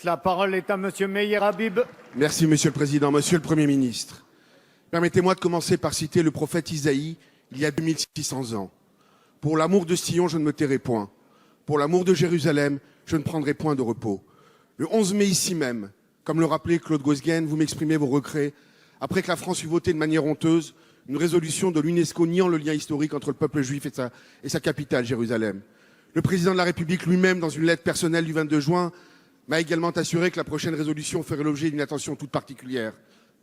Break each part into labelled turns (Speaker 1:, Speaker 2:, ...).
Speaker 1: La parole est à Monsieur Meyer Habib.
Speaker 2: Merci, Monsieur le Président. Monsieur le Premier ministre, permettez-moi de commencer par citer le prophète Isaïe, il y a 2600 ans. « Pour l'amour de Sion, je ne me tairai point. Pour l'amour de Jérusalem, je ne prendrai point de repos. » Le 11 mai, ici même, comme le rappelait Claude Goesgen, vous m'exprimez vos regrets après que la France eut voté de manière honteuse une résolution de l'UNESCO niant le lien historique entre le peuple juif et sa capitale, Jérusalem. Le président de la République lui-même, dans une lettre personnelle du 22 juin, m'a également assuré que la prochaine résolution ferait l'objet d'une attention toute particulière.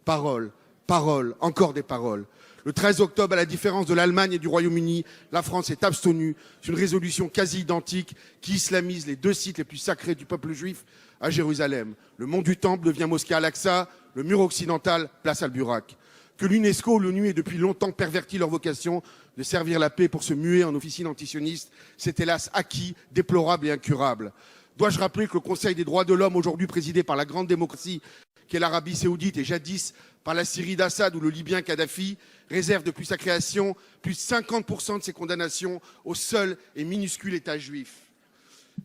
Speaker 2: Paroles, paroles, encore des paroles. Le 13 octobre, à la différence de l'Allemagne et du Royaume-Uni, la France est abstenue sur une résolution quasi identique qui islamise les deux sites les plus sacrés du peuple juif à Jérusalem. Le mont du Temple devient mosquée Al-Aqsa, le mur occidental, place Al-Burak. Que l'UNESCO ou l'ONU aient depuis longtemps perverti leur vocation de servir la paix pour se muer en officine antisioniste, c'est hélas acquis, déplorable et incurable. Dois-je rappeler que le Conseil des droits de l'homme, aujourd'hui présidé par la grande démocratie qu'est l'Arabie saoudite et jadis par la Syrie d'Assad ou le Libyen Kadhafi, réserve depuis sa création plus de 50% de ses condamnations au seul et minuscule État juif.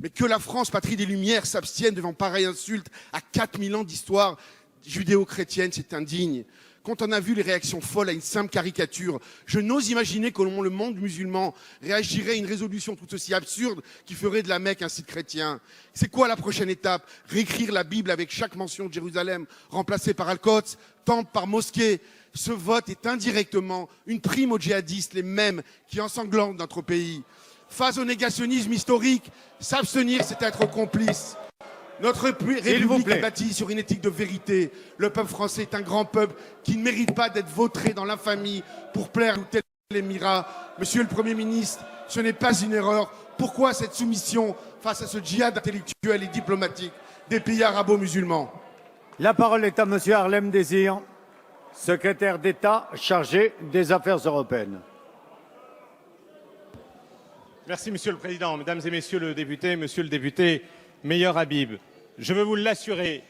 Speaker 2: Mais que la France, patrie des Lumières, s'abstienne devant pareille insulte à 4000 ans d'histoire judéo-chrétienne, c'est indigne. Quand on a vu les réactions folles à une simple caricature, je n'ose imaginer comment le monde musulman réagirait à une résolution tout aussi absurde qui ferait de la Mecque un site chrétien. C'est quoi la prochaine étape? Réécrire la Bible avec chaque mention de Jérusalem, remplacée par Al-Quds, temple par mosquée. Ce vote est indirectement une prime aux djihadistes, les mêmes qui ensanglantent notre pays. Face au négationnisme historique, s'abstenir, c'est être complice. Notre République est bâtie sur une éthique de vérité. Le peuple français est un grand peuple qui ne mérite pas d'être vautré dans l'infamie pour plaire à ou tel émirat. Monsieur le Premier ministre, ce n'est pas une erreur. Pourquoi cette soumission face à ce djihad intellectuel et diplomatique des pays arabo-musulmans?
Speaker 1: La parole est à Monsieur Harlem Désir, secrétaire d'État chargé des Affaires européennes.
Speaker 3: Merci, Monsieur le Président. Mesdames et Messieurs le député, Monsieur le député Meyer Habib, je veux vous l'assurer,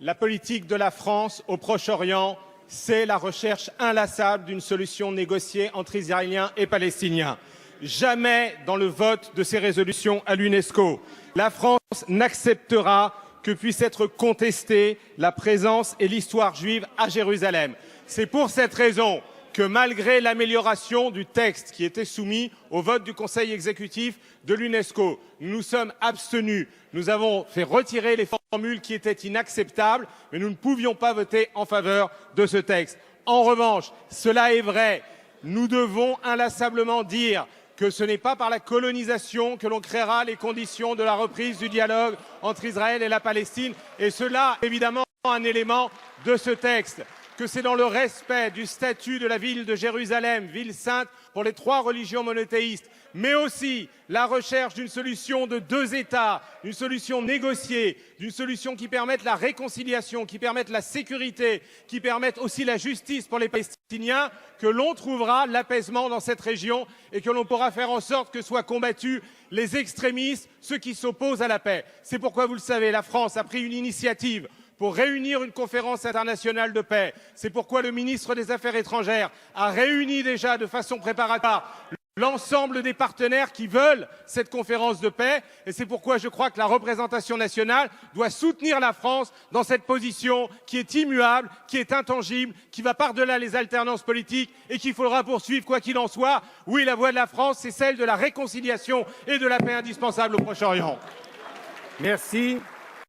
Speaker 3: la politique de la France au Proche-Orient, c'est la recherche inlassable d'une solution négociée entre Israéliens et Palestiniens. Jamais dans le vote de ces résolutions à l'UNESCO, la France n'acceptera que puisse être contestée la présence et l'histoire juive à Jérusalem. C'est pour cette raison que malgré l'amélioration du texte qui était soumis au vote du Conseil exécutif de l'UNESCO, nous nous sommes abstenus. Nous avons fait retirer les formules qui étaient inacceptables, mais nous ne pouvions pas voter en faveur de ce texte. En revanche, cela est vrai, nous devons inlassablement dire que ce n'est pas par la colonisation que l'on créera les conditions de la reprise du dialogue entre Israël et la Palestine, et cela, évidemment, un élément de ce texte. Que c'est dans le respect du statut de la ville de Jérusalem, ville sainte pour les trois religions monothéistes, mais aussi la recherche d'une solution de deux États, d'une solution négociée, d'une solution qui permette la réconciliation, qui permette la sécurité, qui permette aussi la justice pour les Palestiniens, que l'on trouvera l'apaisement dans cette région et que l'on pourra faire en sorte que soient combattus les extrémistes, ceux qui s'opposent à la paix. C'est pourquoi, vous le savez, la France a pris une initiative pour réunir une conférence internationale de paix. C'est pourquoi le ministre des Affaires étrangères a réuni déjà de façon préparatoire l'ensemble des partenaires qui veulent cette conférence de paix. Et c'est pourquoi je crois que la représentation nationale doit soutenir la France dans cette position qui est immuable, qui est intangible, qui va par-delà les alternances politiques et qu'il faudra poursuivre quoi qu'il en soit. Oui, la voie de la France, c'est celle de la réconciliation et de la paix indispensable au Proche-Orient.
Speaker 1: Merci.